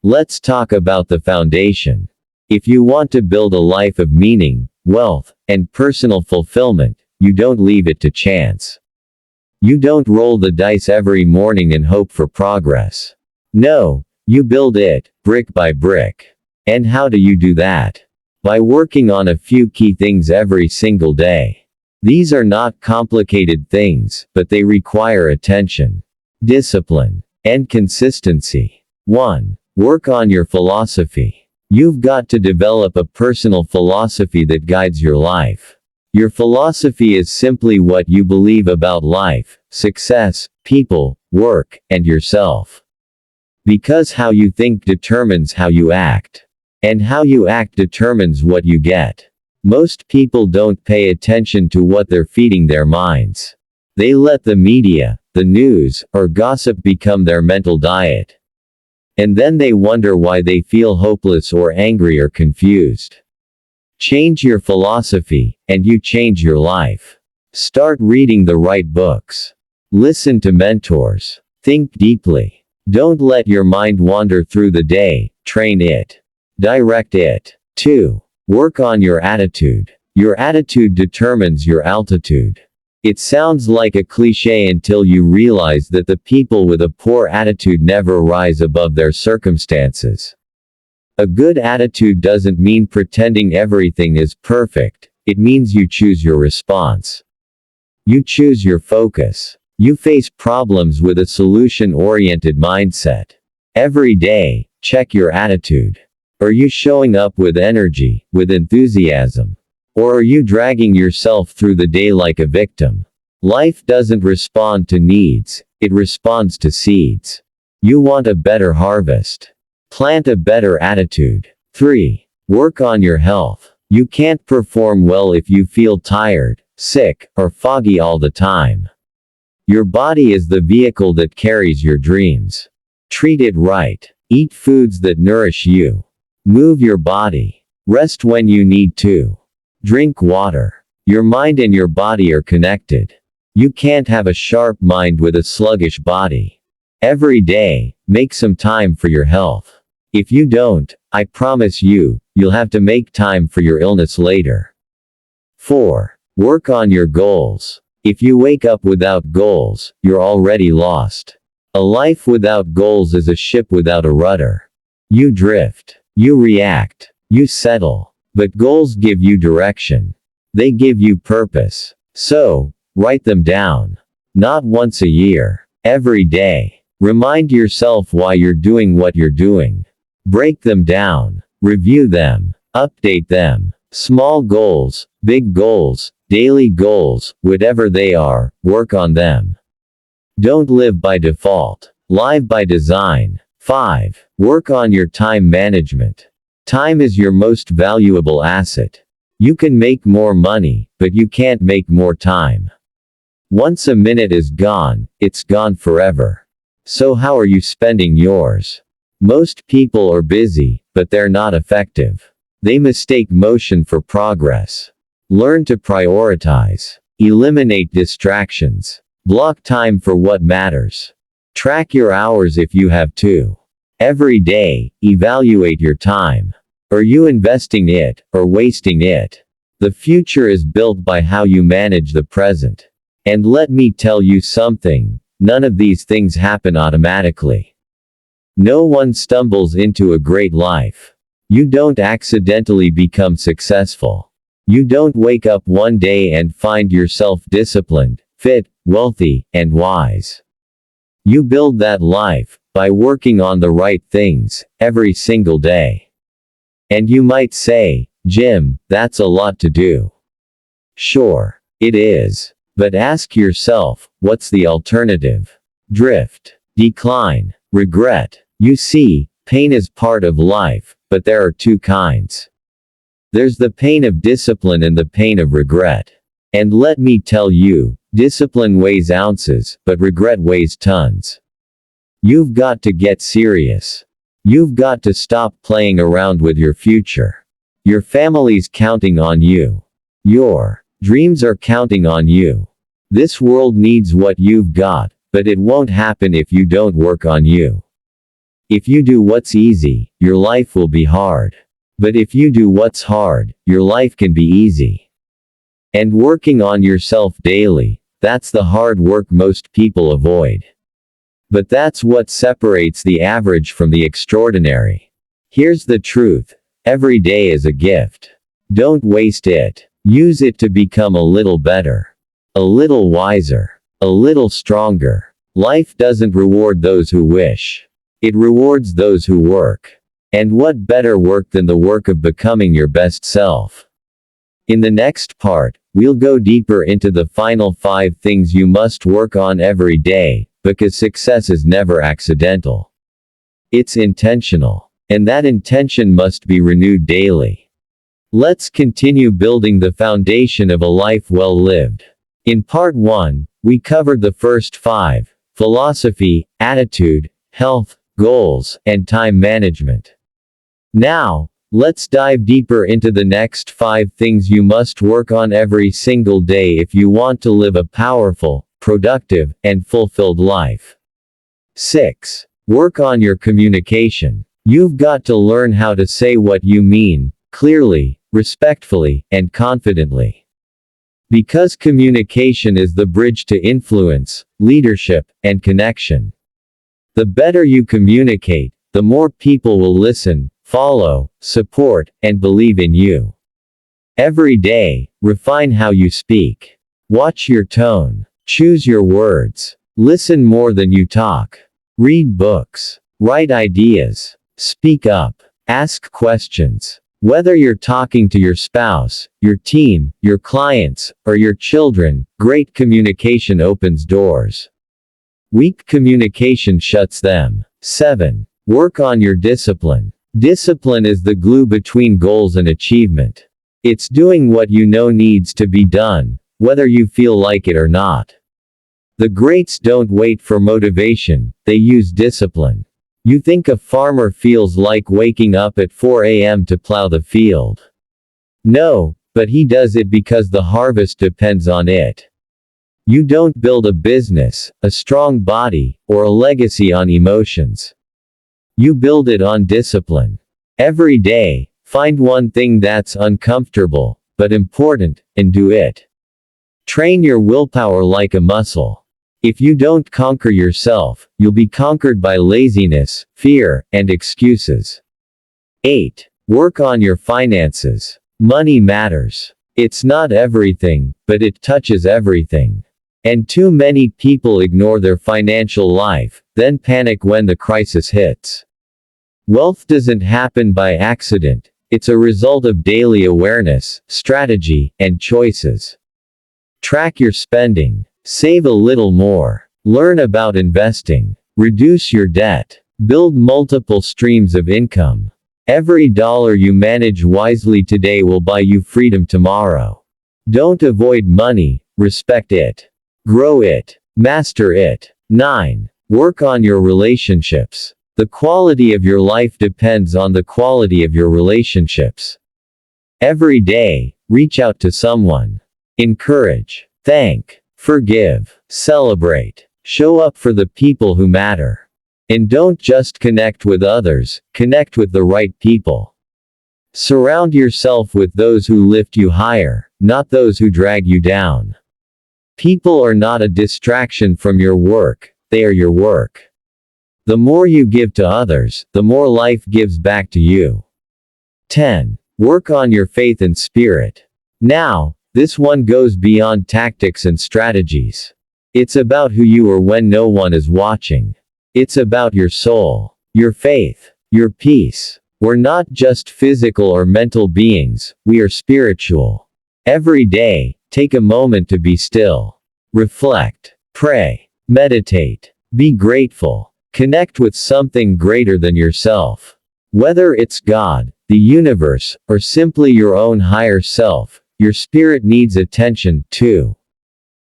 Let's talk about the foundation. If you want to build a life of meaning, wealth, and personal fulfillment, you don't leave it to chance. You don't roll the dice every morning and hope for progress. No, you build it, brick by brick. And how do you do that? By working on a few key things every single day. These are not complicated things, but they require attention, discipline, and consistency. 1. Work on your philosophy. You've got to develop a personal philosophy that guides your life. Your philosophy is simply what you believe about life, success, people, work, and yourself. Because how you think determines how you act. And how you act determines what you get. Most people don't pay attention to what they're feeding their minds. They let the media, the news, or gossip become their mental diet. And then they wonder why they feel hopeless or angry or confused. Change your philosophy, and you change your life. Start reading the right books. Listen to mentors. Think deeply. Don't let your mind wander through the day, train it. Direct it. 2. Work on your attitude. Your attitude determines your altitude. It sounds like a cliché until you realize that the people with a poor attitude never rise above their circumstances. A good attitude doesn't mean pretending everything is perfect, it means you choose your response. You choose your focus. You face problems with a solution-oriented mindset. Every day, check your attitude. Are you showing up with energy, with enthusiasm? Or are you dragging yourself through the day like a victim? Life doesn't respond to needs, it responds to seeds. You want a better harvest. Plant a better attitude. 3. Work on your health. You can't perform well if you feel tired, sick, or foggy all the time. Your body is the vehicle that carries your dreams. Treat it right. Eat foods that nourish you. Move your body. Rest when you need to. Drink water. Your mind and your body are connected. You can't have a sharp mind with a sluggish body. Every day, make some time for your health. If you don't, I promise you, you'll have to make time for your illness later. 4. Work on your goals. If you wake up without goals, you're already lost. A life without goals is a ship without a rudder. You drift. You react. You settle. But goals give you direction. They give you purpose. So, write them down. Not once a year. Every day. Remind yourself why you're doing what you're doing. Break them down. Review them. Update them. Small goals, big goals, daily goals, whatever they are, work on them. Don't live by default. Live by design. 5. Work on your time management. Time is your most valuable asset. You can make more money, but you can't make more time. Once a minute is gone, it's gone forever. So how are you spending yours? Most people are busy, but they're not effective. They mistake motion for progress. Learn to prioritize. Eliminate distractions. Block time for what matters. Track your hours if you have to. Every day, evaluate your time. Are you investing it, or wasting it? The future is built by how you manage the present. And let me tell you something, none of these things happen automatically. No one stumbles into a great life. You don't accidentally become successful. You don't wake up one day and find yourself disciplined, fit, wealthy, and wise. You build that life by working on the right things every single day. And you might say, Jim, that's a lot to do. Sure, it is. But ask yourself, what's the alternative? Drift, decline, regret. You see, pain is part of life, but there are two kinds. There's the pain of discipline and the pain of regret. And let me tell you, discipline weighs ounces, but regret weighs tons. You've got to get serious. You've got to stop playing around with your future. Your family's counting on you. Your dreams are counting on you. This world needs what you've got, but it won't happen if you don't work on you. If you do what's easy, your life will be hard. But if you do what's hard, your life can be easy. And working on yourself daily, that's the hard work most people avoid. But that's what separates the average from the extraordinary. Here's the truth. Every day is a gift. Don't waste it. Use it to become a little better. A little wiser. A little stronger. Life doesn't reward those who wish. It rewards those who work. And what better work than the work of becoming your best self? In the next part, we'll go deeper into the final 5 things you must work on every day, because success is never accidental. It's intentional. And that intention must be renewed daily. Let's continue building the foundation of a life well lived. In part 1, we covered the first 5: philosophy, attitude, health, goals, and time management. Now, let's dive deeper into the next 5 things you must work on every single day if you want to live a powerful, productive, and fulfilled life. 6. Work on your communication. You've got to learn how to say what you mean, clearly, respectfully, and confidently. Because communication is the bridge to influence, leadership, and connection. The better you communicate, the more people will listen, follow, support, and believe in you. Every day, refine how you speak. Watch your tone. Choose your words. Listen more than you talk. Read books. Write ideas. Speak up. Ask questions. Whether you're talking to your spouse, your team, your clients, or your children, great communication opens doors. Weak communication shuts them. 7. Work on your discipline. Discipline is the glue between goals and achievement. It's doing what you know needs to be done, whether you feel like it or not. The greats don't wait for motivation, they use discipline. You think a farmer feels like waking up at 4 a.m. to plow the field? No, but he does it because the harvest depends on it. You don't build a business, a strong body, or a legacy on emotions. You build it on discipline. Every day, find one thing that's uncomfortable, but important, and do it. Train your willpower like a muscle. If you don't conquer yourself, you'll be conquered by laziness, fear, and excuses. 8. Work on your finances. Money matters. It's not everything, but it touches everything. And too many people ignore their financial life, then panic when the crisis hits. Wealth doesn't happen by accident. It's a result of daily awareness, strategy, and choices. Track your spending. Save a little more. Learn about investing. Reduce your debt. Build multiple streams of income. Every dollar you manage wisely today will buy you freedom tomorrow. Don't avoid money, respect it. Grow it. Master it. 9. Work on your relationships. The quality of your life depends on the quality of your relationships. Every day, reach out to someone. Encourage. Thank. Forgive. Celebrate. Show up for the people who matter. And don't just connect with others, connect with the right people. Surround yourself with those who lift you higher, not those who drag you down. People are not a distraction from your work, they are your work. The more you give to others, the more life gives back to you. 10. Work on your faith and spirit. Now, this one goes beyond tactics and strategies. It's about who you are when no one is watching. It's about your soul, your faith, your peace. We're not just physical or mental beings, we are spiritual. Every day, take a moment to be still. Reflect. Pray. Meditate. Be grateful. Connect with something greater than yourself. Whether it's God, the universe, or simply your own higher self, your spirit needs attention, too.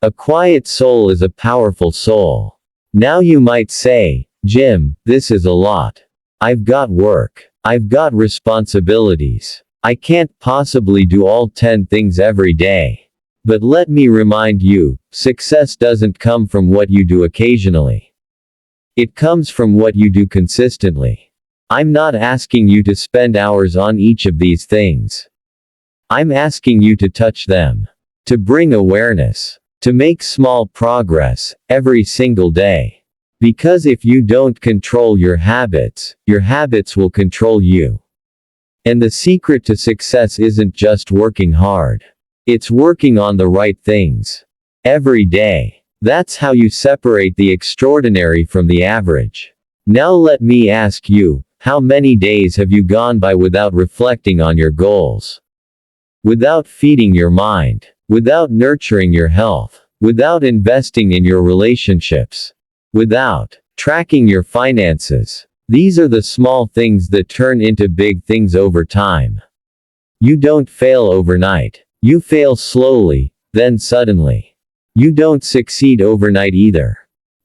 A quiet soul is a powerful soul. Now you might say, Jim, this is a lot. I've got work. I've got responsibilities. I can't possibly do all 10 things every day. But let me remind you, success doesn't come from what you do occasionally. It comes from what you do consistently. I'm not asking you to spend hours on each of these things. I'm asking you to touch them. To bring awareness. To make small progress, every single day. Because if you don't control your habits will control you. And the secret to success isn't just working hard. It's working on the right things. Every day. That's how you separate the extraordinary from the average. Now let me ask you, how many days have you gone by without reflecting on your goals? Without feeding your mind? Without nurturing your health? Without investing in your relationships? Without tracking your finances? These are the small things that turn into big things over time. You don't fail overnight. You fail slowly, then suddenly. You don't succeed overnight either.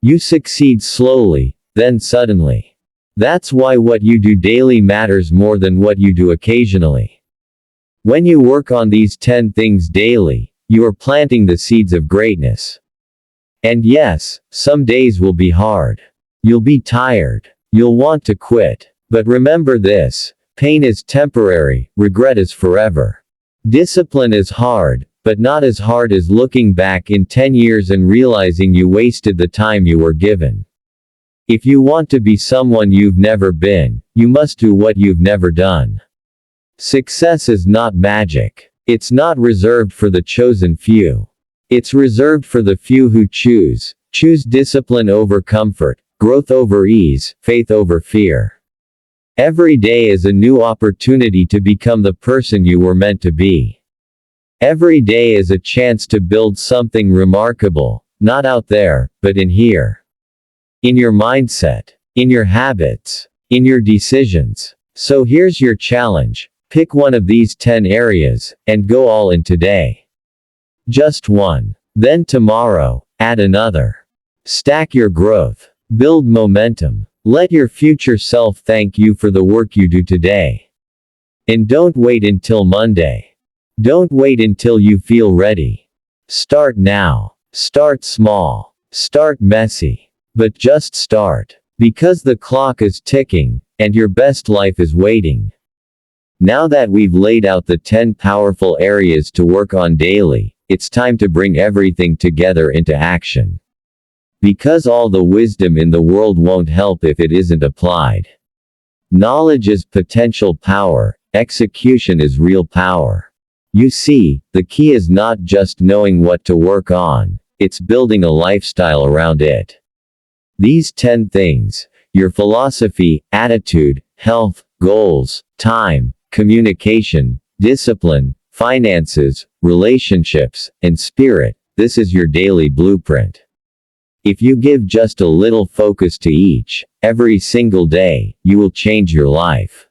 You succeed slowly, then suddenly. That's why what you do daily matters more than what you do occasionally. When you work on these 10 things daily, you are planting the seeds of greatness. And yes, some days will be hard. You'll be tired. You'll want to quit. But remember this, pain is temporary, regret is forever. Discipline is hard, but not as hard as looking back in 10 years and realizing you wasted the time you were given. If you want to be someone you've never been, you must do what you've never done. Success is not magic. It's not reserved for the chosen few. It's reserved for the few who choose discipline over comfort, growth over ease, faith over fear. Every day is a new opportunity to become the person you were meant to be. Every day is a chance to build something remarkable, not out there, but in here. In your mindset. In your habits. In your decisions. So here's your challenge. Pick one of these 10 areas, and go all in today. Just one. Then tomorrow, add another. Stack your growth. Build momentum. Let your future self thank you for the work you do today. And don't wait until Monday. Don't wait until you feel ready. Start now. Start small. Start messy. But just start. Because the clock is ticking, and your best life is waiting. Now that we've laid out the 10 powerful areas to work on daily, it's time to bring everything together into action. Because all the wisdom in the world won't help if it isn't applied. Knowledge is potential power, execution is real power. You see, the key is not just knowing what to work on, it's building a lifestyle around it. These 10 things, your philosophy, attitude, health, goals, time, communication, discipline, finances, relationships, and spirit, this is your daily blueprint. If you give just a little focus to each, every single day, you will change your life.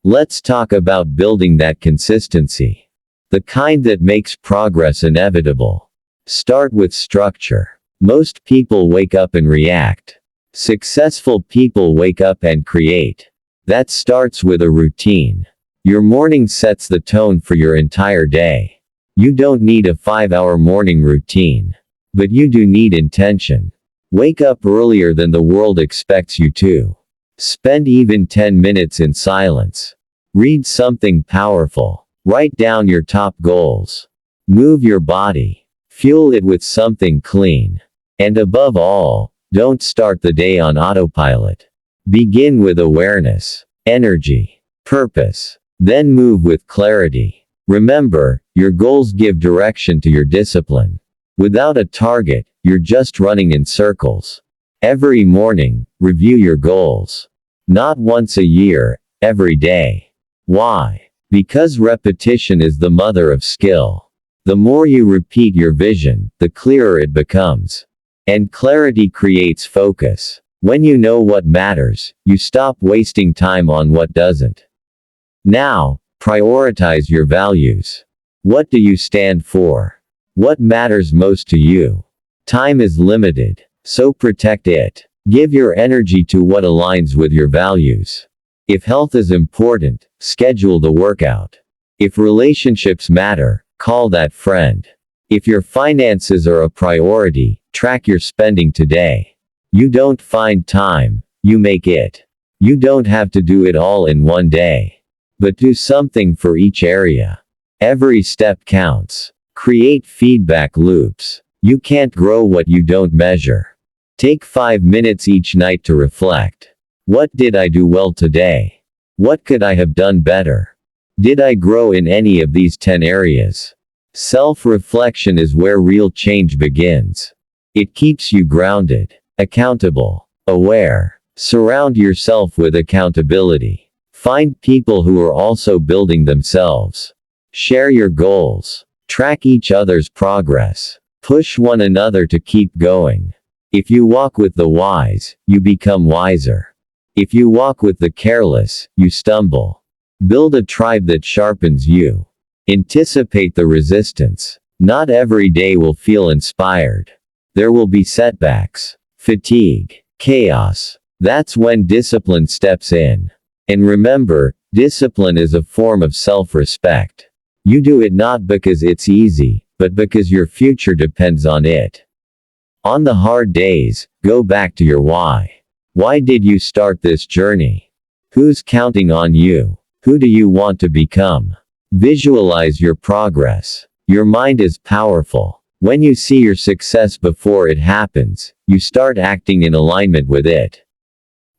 Let's talk about building that consistency. The kind that makes progress inevitable. Start with structure. Most people wake up and react. Successful people wake up and create. That starts with a routine. Your morning sets the tone for your entire day. You don't need a 5-hour morning routine. But you do need intention. Wake up earlier than the world expects you to. Spend even 10 minutes in silence. Read something powerful. Write down your top goals. Move your body. Fuel it with something clean. And above all, don't start the day on autopilot. Begin with awareness, energy, purpose. Then move with clarity. Remember, your goals give direction to your discipline. Without a target, you're just running in circles. Every morning, review your goals. Not once a year, every day. Why? Because repetition is the mother of skill. The more you repeat your vision, the clearer it becomes. And clarity creates focus. When you know what matters, you stop wasting time on what doesn't. Now, prioritize your values. What do you stand for? What matters most to you? Time is limited, so protect it. Give your energy to what aligns with your values. If health is important, schedule the workout. If relationships matter, call that friend. If your finances are a priority, track your spending today. You don't find time, you make it. You don't have to do it all in one day. But do something for each area. Every step counts. Create feedback loops. You can't grow what you don't measure. Take 5 minutes each night to reflect. What did I do well today? What could I have done better? Did I grow in any of these 10 areas? Self-reflection is where real change begins. It keeps you grounded, accountable, aware. Surround yourself with accountability. Find people who are also building themselves. Share your goals. Track each other's progress. Push one another to keep going. If you walk with the wise, you become wiser. If you walk with the careless, you stumble. Build a tribe that sharpens you. Anticipate the resistance. Not every day will feel inspired. There will be setbacks, fatigue, chaos. That's when discipline steps in. And remember, discipline is a form of self-respect. You do it not because it's easy, but because your future depends on it. On the hard days, go back to your why. Why did you start this journey? Who's counting on you? Who do you want to become? Visualize your progress. Your mind is powerful. When you see your success before it happens, you start acting in alignment with it.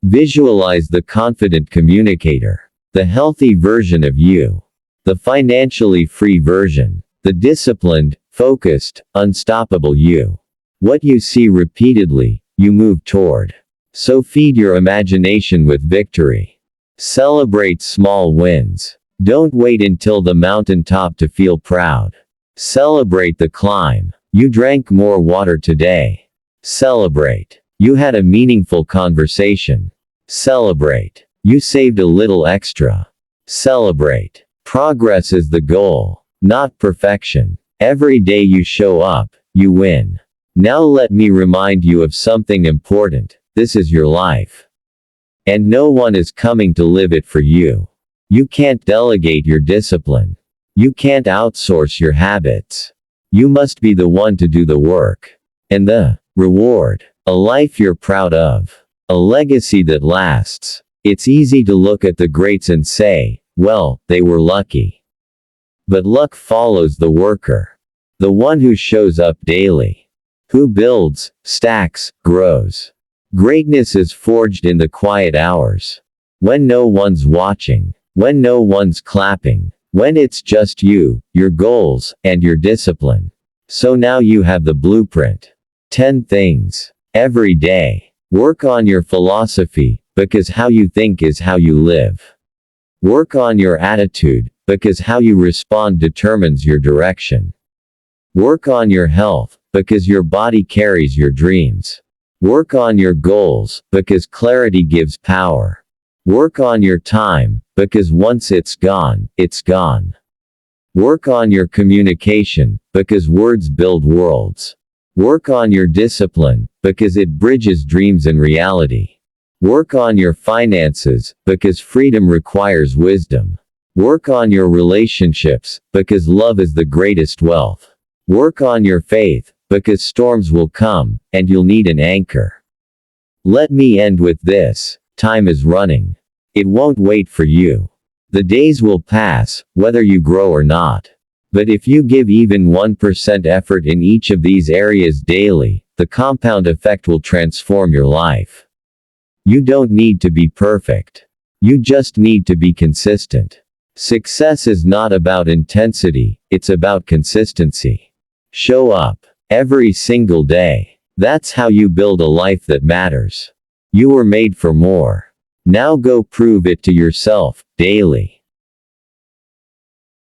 Visualize the confident communicator. The healthy version of you. The financially free version. The disciplined, focused, unstoppable you. What you see repeatedly, you move toward. So feed your imagination with victory. Celebrate small wins. Don't wait until the mountaintop to feel proud. Celebrate the climb. You drank more water today. Celebrate. You had a meaningful conversation. Celebrate. You saved a little extra. Celebrate. Progress is the goal, not perfection. Every day you show up, you win. Now let me remind you of something important. This is your life. And no one is coming to live it for you. You can't delegate your discipline. You can't outsource your habits. You must be the one to do the work. And the reward. A life you're proud of. A legacy that lasts. It's easy to look at the greats and say, well, they were lucky. But luck follows the worker. The one who shows up daily. Who builds, stacks, grows. Greatness is forged in the quiet hours. When no one's watching. When no one's clapping. When it's just you, your goals, and your discipline. So now you have the blueprint. 10 things. Every day. Work on your philosophy, because how you think is how you live. Work on your attitude, because how you respond determines your direction. Work on your health, because your body carries your dreams. Work on your goals, because clarity gives power. Work on your time, because once it's gone, it's gone. Work on your communication, because words build worlds. Work on your discipline, because it bridges dreams and reality. Work on your finances, because freedom requires wisdom. Work on your relationships, because love is the greatest wealth. Work on your faith, because storms will come, and you'll need an anchor. Let me end with this. Time is running. It won't wait for you. The days will pass, whether you grow or not. But if you give even 1% effort in each of these areas daily, the compound effect will transform your life. You don't need to be perfect. You just need to be consistent. Success is not about intensity, it's about consistency. Show up. Every single day. That's how you build a life that matters. You were made for more. Now go prove it to yourself, daily.